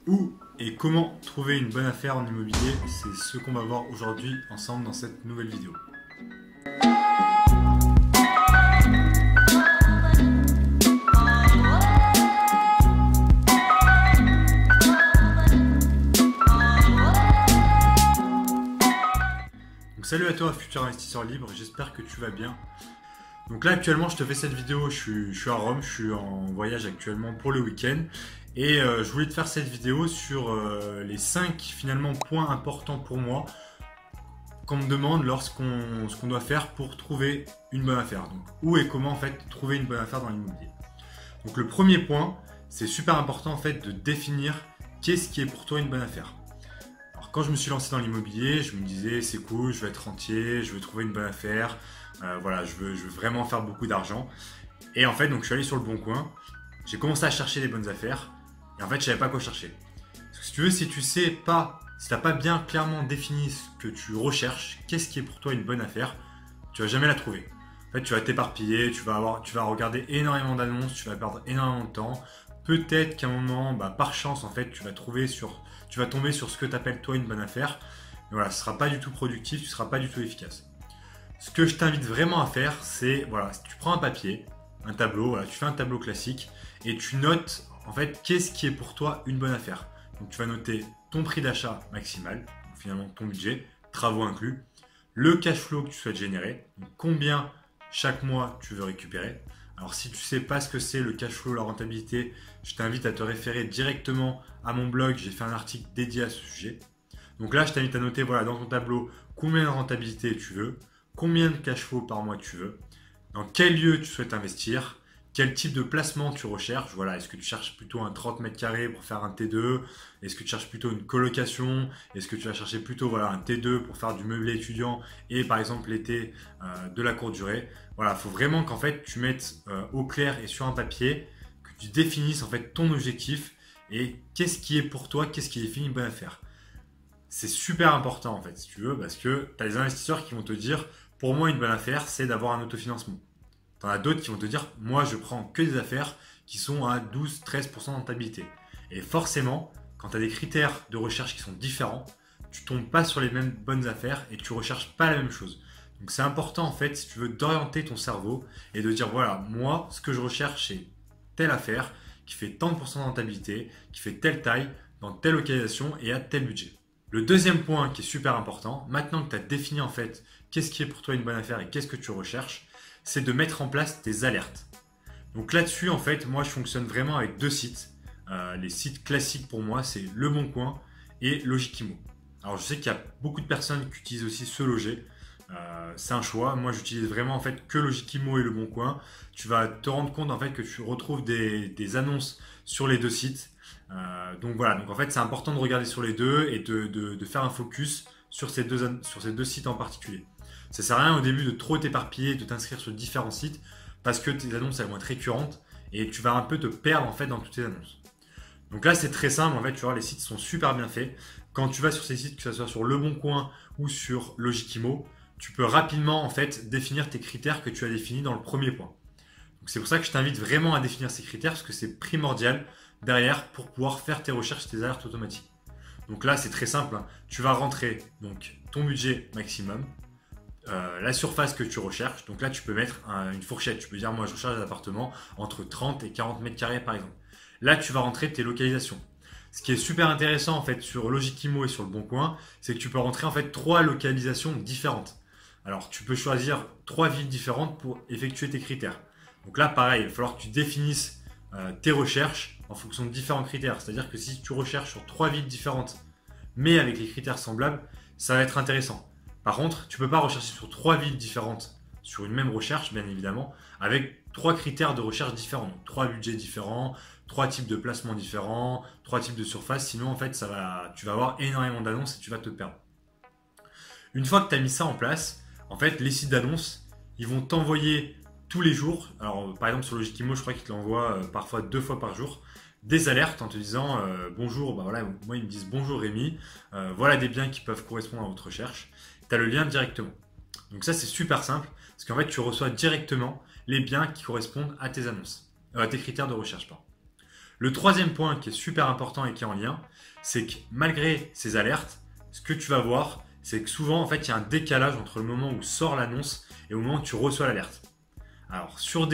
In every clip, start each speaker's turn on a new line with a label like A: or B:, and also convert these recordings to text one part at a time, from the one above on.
A: Où et comment trouver une bonne affaire en immobilier, c'est ce qu'on va voir aujourd'hui ensemble dans cette nouvelle vidéo. Donc salut à toi futur investisseur libre, j'espère que tu vas bien. Donc là actuellement je te fais cette vidéo, je suis à Rome, je suis en voyage actuellement pour le week-end. Et je voulais te faire cette vidéo sur les 5 finalement points importants pour moi qu'on me demande ce qu'on doit faire pour trouver une bonne affaire. Donc où et comment en fait trouver une bonne affaire dans l'immobilier. Donc le premier point, c'est super important en fait de définir qu'est-ce qui est pour toi une bonne affaire. Alors quand je me suis lancé dans l'immobilier, je me disais c'est cool, je vais être rentier, je veux trouver une bonne affaire, voilà, je veux vraiment faire beaucoup d'argent. Et en fait donc je suis allé sur le Bon Coin, j'ai commencé à chercher des bonnes affaires. Et en fait, je savais pas quoi chercher. Parce que si tu veux, si tu sais pas, si t'as pas bien clairement défini ce que tu recherches, qu'est-ce qui est pour toi une bonne affaire, tu vas jamais la trouver. En fait, tu vas t'éparpiller, tu vas regarder énormément d'annonces, tu vas perdre énormément de temps. Peut-être qu'à un moment, par chance, en fait, tu vas tomber sur ce que tu appelles toi une bonne affaire. Mais voilà, ce sera pas du tout productif, tu seras pas du tout efficace. Ce que je t'invite vraiment à faire, c'est, voilà, si tu prends un papier, un tableau, voilà, tu fais un tableau classique et tu notes en fait, qu'est-ce qui est pour toi une bonne affaire? Donc, tu vas noter ton prix d'achat maximal, donc finalement ton budget, travaux inclus, le cash flow que tu souhaites générer, donc combien chaque mois tu veux récupérer. Alors, si tu ne sais pas ce que c'est le cash flow, la rentabilité, je t'invite à te référer directement à mon blog. J'ai fait un article dédié à ce sujet. Donc là, je t'invite à noter voilà, dans ton tableau combien de rentabilité tu veux, combien de cash flow par mois tu veux, dans quel lieu tu souhaites investir. Quel type de placement tu recherches? Voilà, est-ce que tu cherches plutôt un 30 mètres carrés pour faire un T2? Est-ce que tu cherches plutôt une colocation? Est-ce que tu vas chercher plutôt voilà, un T2 pour faire du meublé étudiant et par exemple l'été de la courte durée? Voilà, il faut vraiment qu'en fait tu mettes au clair et sur un papier, que tu définisses en fait ton objectif et qu'est-ce qui est pour toi, qu'est-ce qui définit une bonne affaire. C'est super important en fait si tu veux parce que tu as des investisseurs qui vont te dire pour moi une bonne affaire c'est d'avoir un autofinancement. T'en as d'autres qui vont te dire, moi je prends que des affaires qui sont à 12-13% de rentabilité. Et forcément, quand tu as des critères de recherche qui sont différents, tu tombes pas sur les mêmes bonnes affaires et tu recherches pas la même chose. Donc c'est important en fait, si tu veux, d'orienter ton cerveau et de dire, voilà, moi ce que je recherche c'est telle affaire qui fait tant de pourcents de rentabilité, qui fait telle taille, dans telle localisation et à tel budget. Le deuxième point qui est super important, maintenant que tu as défini en fait qu'est-ce qui est pour toi une bonne affaire et qu'est-ce que tu recherches, c'est de mettre en place tes alertes. Donc là-dessus, en fait, moi, je fonctionne vraiment avec deux sites. Les sites classiques pour moi, c'est Le Bon Coin et Logikimo. Alors, je sais qu'il y a beaucoup de personnes qui utilisent aussi Se Loger. C'est un choix. Moi, j'utilise vraiment en fait que Logikimo et Le Bon Coin. Tu vas te rendre compte en fait que tu retrouves des annonces sur les deux sites. Donc voilà. Donc en fait, c'est important de regarder sur les deux et de faire un focus sur ces deux sites en particulier. Ça sert à rien au début de trop t'éparpiller, de t'inscrire sur différents sites parce que tes annonces elles vont être récurrentes et tu vas un peu te perdre en fait dans toutes tes annonces. Donc là c'est très simple en fait, tu vois les sites sont super bien faits. Quand tu vas sur ces sites, que ce soit sur Le Bon Coin ou sur Logikimo, tu peux rapidement en fait définir tes critères que tu as définis dans le premier point. Donc c'est pour ça que je t'invite vraiment à définir ces critères parce que c'est primordial derrière pour pouvoir faire tes recherches, tes alertes automatiques. Donc là c'est très simple, hein. Tu vas rentrer donc ton budget maximum. La surface que tu recherches. Donc là, tu peux mettre une fourchette. Tu peux dire, moi, je recherche des appartements entre 30 et 40 mètres carrés, par exemple. Là, tu vas rentrer tes localisations. Ce qui est super intéressant, en fait, sur Logikimo et sur Le Bon Coin, c'est que tu peux rentrer, en fait, 3 localisations différentes. Alors, tu peux choisir 3 villes différentes pour effectuer tes critères. Donc là, pareil, il va falloir que tu définisses tes recherches en fonction de différents critères. C'est-à-dire que si tu recherches sur 3 villes différentes, mais avec les critères semblables, ça va être intéressant. Par contre, tu ne peux pas rechercher sur 3 villes différentes sur une même recherche, bien évidemment, avec 3 critères de recherche différents. Donc, 3 budgets différents, 3 types de placements différents, 3 types de surfaces. Sinon, en fait, tu vas avoir énormément d'annonces et tu vas te perdre. Une fois que tu as mis ça en place, en fait, les sites d'annonces, ils vont t'envoyer tous les jours. Alors, par exemple, sur Logikimo, je crois qu'ils te l'envoient parfois 2 fois par jour. Des alertes en te disant bonjour, voilà, moi ils me disent bonjour Rémi, voilà des biens qui peuvent correspondre à votre recherche. Tu as le lien directement. Donc ça c'est super simple parce qu'en fait tu reçois directement les biens qui correspondent à tes annonces, à tes critères de recherche. Pardon. Le troisième point qui est super important et qui est en lien, c'est que malgré ces alertes, ce que tu vas voir, c'est que souvent, en fait, il y a un décalage entre le moment où sort l'annonce et au moment où tu reçois l'alerte. Alors, dans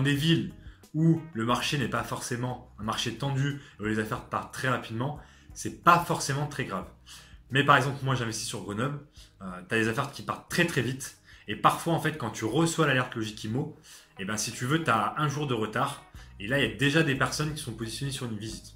A: des villes où le marché n'est pas forcément un marché tendu et où les affaires partent très rapidement, c'est pas forcément très grave. Mais par exemple, moi j'investis sur Grenoble, tu as des affaires qui partent très très vite. Et parfois, en fait, quand tu reçois l'alerte Logikimo, et ben, si tu veux, tu as un jour de retard. Et là, il y a déjà des personnes qui sont positionnées sur une visite.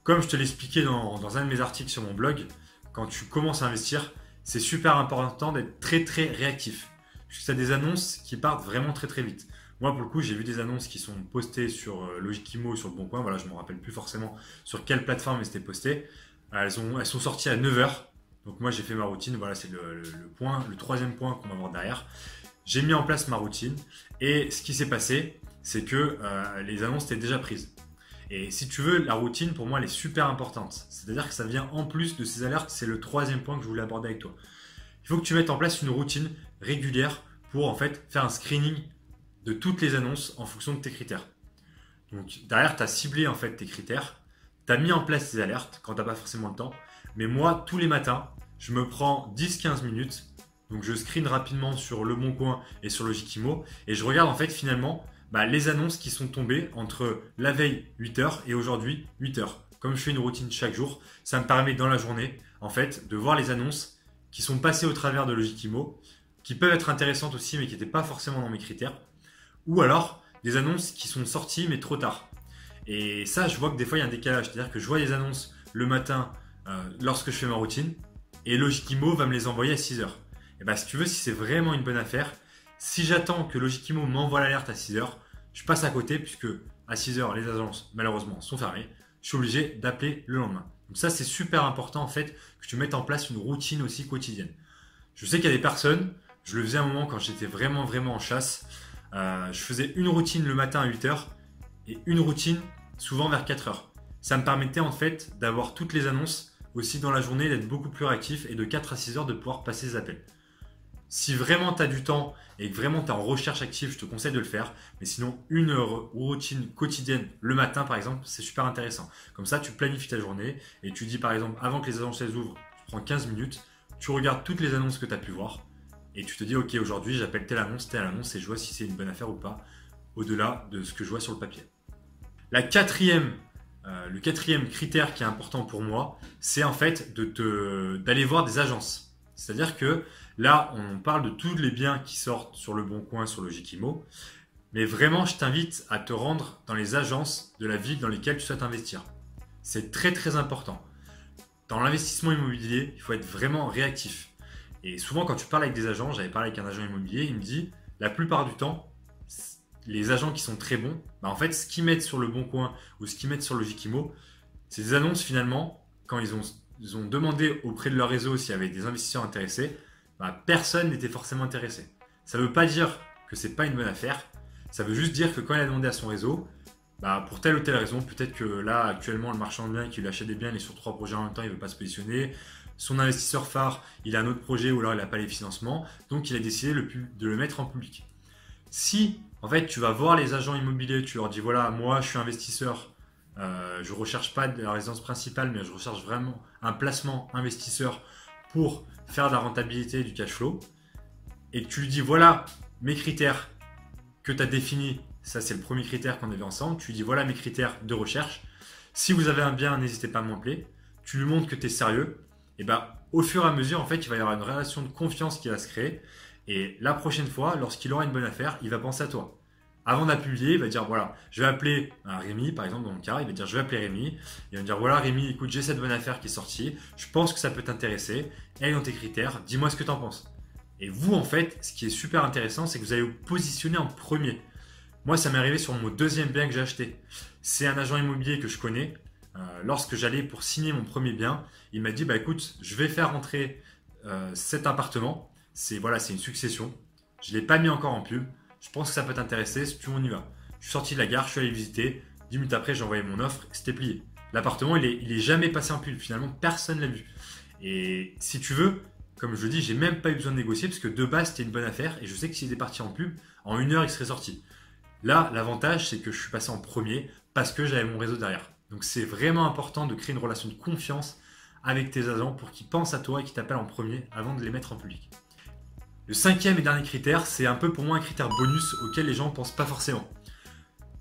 A: Comme je te l'expliquais dans un de mes articles sur mon blog, quand tu commences à investir, c'est super important d'être très très réactif. Parce que tu as des annonces qui partent vraiment très très vite. Moi, pour le coup, j'ai vu des annonces qui sont postées sur Logikimo ou sur le Bon Coin. Voilà, je ne me rappelle plus forcément sur quelle plateforme elles étaient postées. Elles sont sorties à 9 heures. Donc moi, j'ai fait ma routine. Voilà, c'est le troisième point qu'on va voir derrière. J'ai mis en place ma routine. Et ce qui s'est passé, c'est que les annonces étaient déjà prises. Et si tu veux, la routine, pour moi, elle est super importante. C'est-à-dire que ça vient en plus de ces alertes. C'est le troisième point que je voulais aborder avec toi. Il faut que tu mettes en place une routine régulière pour en fait faire un screening de toutes les annonces en fonction de tes critères. Donc derrière, tu as ciblé en fait tes critères, tu as mis en place tes alertes quand tu n'as pas forcément le temps. Mais moi, tous les matins, je me prends 10-15 minutes. Donc je screen rapidement sur Le Bon Coin et sur Logikimo et je regarde en fait finalement les annonces qui sont tombées entre la veille 8h et aujourd'hui 8h. Comme je fais une routine chaque jour, ça me permet dans la journée en fait de voir les annonces qui sont passées au travers de Logikimo, qui peuvent être intéressantes aussi mais qui n'étaient pas forcément dans mes critères, ou alors des annonces qui sont sorties mais trop tard. Et ça, je vois que des fois il y a un décalage, c'est-à-dire que je vois les annonces le matin lorsque je fais ma routine et Logikimo va me les envoyer à 6h. Et bah si tu veux, si c'est vraiment une bonne affaire, si j'attends que Logikimo m'envoie l'alerte à 6h, je passe à côté puisque à 6h les agences malheureusement sont fermées. Je suis obligé d'appeler le lendemain. Donc ça c'est super important en fait que tu mettes en place une routine aussi quotidienne. Je sais qu'il y a des personnes, je le faisais à un moment quand j'étais vraiment en chasse, je faisais une routine le matin à 8h et une routine souvent vers 4h. Ça me permettait en fait d'avoir toutes les annonces aussi dans la journée, d'être beaucoup plus réactif et de 4 à 6h de pouvoir passer les appels. Si vraiment tu as du temps et que vraiment tu es en recherche active, je te conseille de le faire. Mais sinon, une routine quotidienne le matin, par exemple, c'est super intéressant. Comme ça, tu planifies ta journée et tu dis, par exemple, avant que les annonces ouvrent, tu prends 15 minutes, tu regardes toutes les annonces que tu as pu voir et tu te dis, ok, aujourd'hui, j'appelle telle annonce et je vois si c'est une bonne affaire ou pas, au-delà de ce que je vois sur le papier. Le quatrième critère qui est important pour moi, c'est en fait d'aller voir des agences. C'est-à-dire que là, on parle de tous les biens qui sortent sur Le Bon Coin, sur Logikimo. Mais vraiment, je t'invite à te rendre dans les agences de la ville dans lesquelles tu souhaites investir. C'est très très important. Dans l'investissement immobilier, il faut être vraiment réactif. Et souvent, quand tu parles avec des agents, j'avais parlé avec un agent immobilier, il me dit, la plupart du temps, les agents qui sont très bons, en fait, ce qu'ils mettent sur Le Bon Coin ou ce qu'ils mettent sur Logikimo, c'est des annonces finalement, quand ils ont demandé auprès de leur réseau s'il y avait des investisseurs intéressés, personne n'était forcément intéressé. Ça ne veut pas dire que ce n'est pas une bonne affaire, ça veut juste dire que quand il a demandé à son réseau, pour telle ou telle raison, peut-être que là actuellement le marchand de biens qui lui achète des biens, il est sur 3 projets en même temps, il ne veut pas se positionner. Son investisseur phare, il a un autre projet ou alors il n'a pas les financements, donc il a décidé de le mettre en public. Si en fait tu vas voir les agents immobiliers, tu leur dis voilà, moi je suis investisseur, je ne recherche pas de la résidence principale, mais je recherche vraiment un placement investisseur pour faire de la rentabilité et du cash flow, et que tu lui dis voilà mes critères que tu as définis, ça c'est le premier critère qu'on a vu ensemble, tu lui dis voilà mes critères de recherche, si vous avez un bien, n'hésitez pas à m'appeler, tu lui montres que tu es sérieux, et au fur et à mesure, en fait, il va y avoir une relation de confiance qui va se créer, et la prochaine fois, lorsqu'il aura une bonne affaire, il va penser à toi. Avant d'appuyer, il va dire voilà, je vais appeler Rémi, par exemple, dans mon cas, il va dire je vais appeler Rémi. Il va me dire voilà, Rémi, écoute, j'ai cette bonne affaire qui est sortie, je pense que ça peut t'intéresser, elle est dans tes critères, dis-moi ce que tu en penses. Et vous, en fait, ce qui est super intéressant, c'est que vous allez vous positionner en premier. Moi, ça m'est arrivé sur mon deuxième bien que j'ai acheté. C'est un agent immobilier que je connais. Lorsque j'allais pour signer mon premier bien, il m'a dit écoute, je vais faire rentrer cet appartement. C'est une succession. Je ne l'ai pas mis encore en pub. Je pense que ça peut t'intéresser, si tu on y va. Je suis sorti de la gare, je suis allé visiter. 10 minutes après, j'ai envoyé mon offre, c'était plié. L'appartement, il est jamais passé en pub. Finalement, personne ne l'a vu. Et si tu veux, comme je le dis, j'ai même pas eu besoin de négocier parce que de base, c'était une bonne affaire. Et je sais que s'il était parti en pub, en 1 heure, il serait sorti. Là, l'avantage, c'est que je suis passé en premier. parce que j'avais mon réseau derrière. Donc c'est vraiment important de créer une relation de confiance avec tes agents pour qu'ils pensent à toi et qu'ils t'appellent en premier avant de les mettre en public. Le cinquième et dernier critère, c'est un peu pour moi un critère bonus auquel les gens ne pensent pas forcément.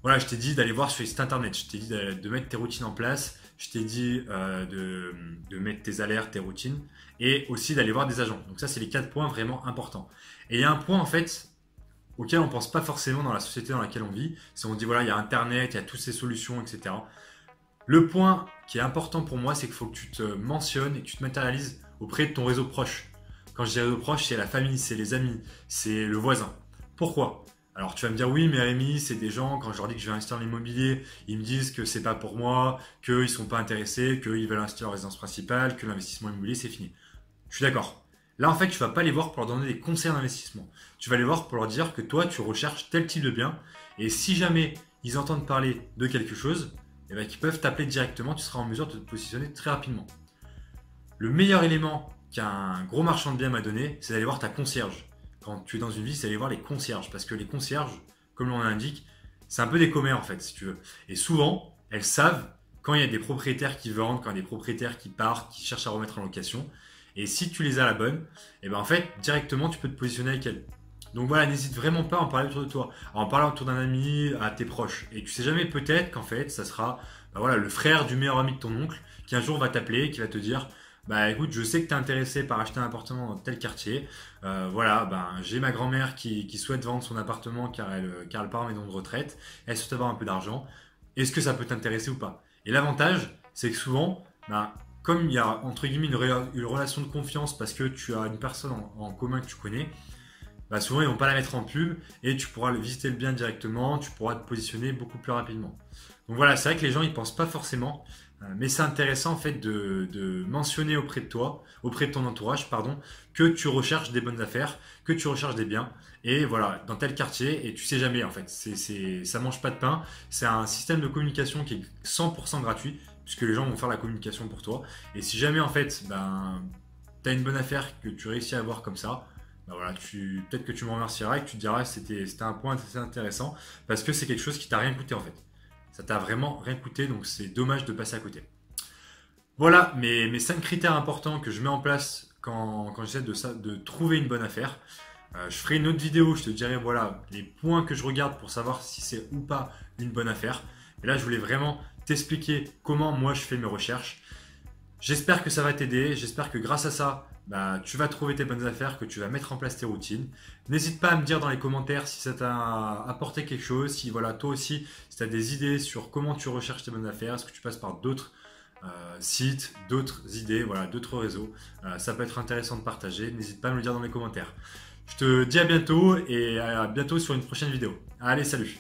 A: Voilà, je t'ai dit d'aller voir sur les sites internet, je t'ai dit de mettre tes routines en place, je t'ai dit de mettre tes alertes, tes routines, et aussi d'aller voir des agents. Donc ça, c'est les 4 points vraiment importants. Et il y a un point en fait auquel on ne pense pas forcément dans la société dans laquelle on vit, c'est on dit voilà, il y a Internet, il y a toutes ces solutions, etc. Le point qui est important pour moi, c'est qu'il faut que tu te mentionnes et que tu te matérialises auprès de ton réseau proche. Quand je dis réseau proche, c'est la famille, c'est les amis, c'est le voisin. Pourquoi ? Alors tu vas me dire oui, mais Rémi, c'est des gens, quand je leur dis que je vais investir dans l'immobilier, ils me disent que c'est pas pour moi, qu'ils ne sont pas intéressés, qu'ils veulent investir en résidence principale, que l'investissement immobilier c'est fini. Je suis d'accord. Là en fait, tu vas pas les voir pour leur donner des conseils d'investissement. Tu vas les voir pour leur dire que toi tu recherches tel type de bien, et si jamais ils entendent parler de quelque chose, eh bien, qu'ils peuvent t'appeler directement, tu seras en mesure de te positionner très rapidement. Le meilleur élément qu'un gros marchand de biens m'a donné, c'est d'aller voir ta concierge. Quand tu es dans une ville, c'est d'aller voir les concierges. Parce que les concierges, comme l'on l'indique, c'est un peu des commères en fait, si tu veux. Et souvent, elles savent quand il y a des propriétaires qui vendent, quand il y a des propriétaires qui partent, qui cherchent à remettre en location. Et si tu les as à la bonne, et ben en fait, directement, tu peux te positionner avec elles. Donc voilà, n'hésite vraiment pas à en parler autour de toi, à en parler autour d'un ami, à tes proches. Et tu sais jamais, peut-être qu'en fait, ça sera voilà, le frère du meilleur ami de ton oncle qui un jour va t'appeler, qui va te dire bah écoute, je sais que tu es intéressé par acheter un appartement dans tel quartier. Voilà, j'ai ma grand-mère qui souhaite vendre son appartement car elle part en maison de retraite. Elle souhaite avoir un peu d'argent. Est-ce que ça peut t'intéresser ou pas? Et l'avantage, c'est que souvent, comme il y a entre guillemets une relation de confiance parce que tu as une personne en commun que tu connais, souvent ils ne vont pas la mettre en pub et tu pourras visiter le bien directement, tu pourras te positionner beaucoup plus rapidement. Donc voilà, c'est vrai que les gens ils pensent pas forcément, mais c'est intéressant en fait de mentionner auprès de toi, auprès de ton entourage, pardon, que tu recherches des bonnes affaires, que tu recherches des biens, et voilà, dans tel quartier, et tu sais jamais en fait, ça mange pas de pain, c'est un système de communication qui est 100% gratuit, puisque les gens vont faire la communication pour toi, et si jamais en fait, tu as une bonne affaire que tu réussis à avoir comme ça, voilà, peut-être que tu me remercieras et que tu te diras c'était un point assez intéressant, parce que c'est quelque chose qui t'a rien coûté en fait. Ça t'a vraiment rien coûté, donc c'est dommage de passer à côté. Voilà mes 5 critères importants que je mets en place quand j'essaie de trouver une bonne affaire. Je ferai une autre vidéo, je te dirai voilà les points que je regarde pour savoir si c'est ou pas une bonne affaire. Mais là, je voulais vraiment t'expliquer comment moi je fais mes recherches. J'espère que ça va t'aider, j'espère que grâce à ça, tu vas trouver tes bonnes affaires, que tu vas mettre en place tes routines. N'hésite pas à me dire dans les commentaires si ça t'a apporté quelque chose, si voilà, toi aussi, si tu as des idées sur comment tu recherches tes bonnes affaires, est-ce que tu passes par d'autres sites, d'autres idées, voilà, d'autres réseaux. Ça peut être intéressant de partager, n'hésite pas à me le dire dans les commentaires. Je te dis à bientôt et à bientôt sur une prochaine vidéo. Allez, salut!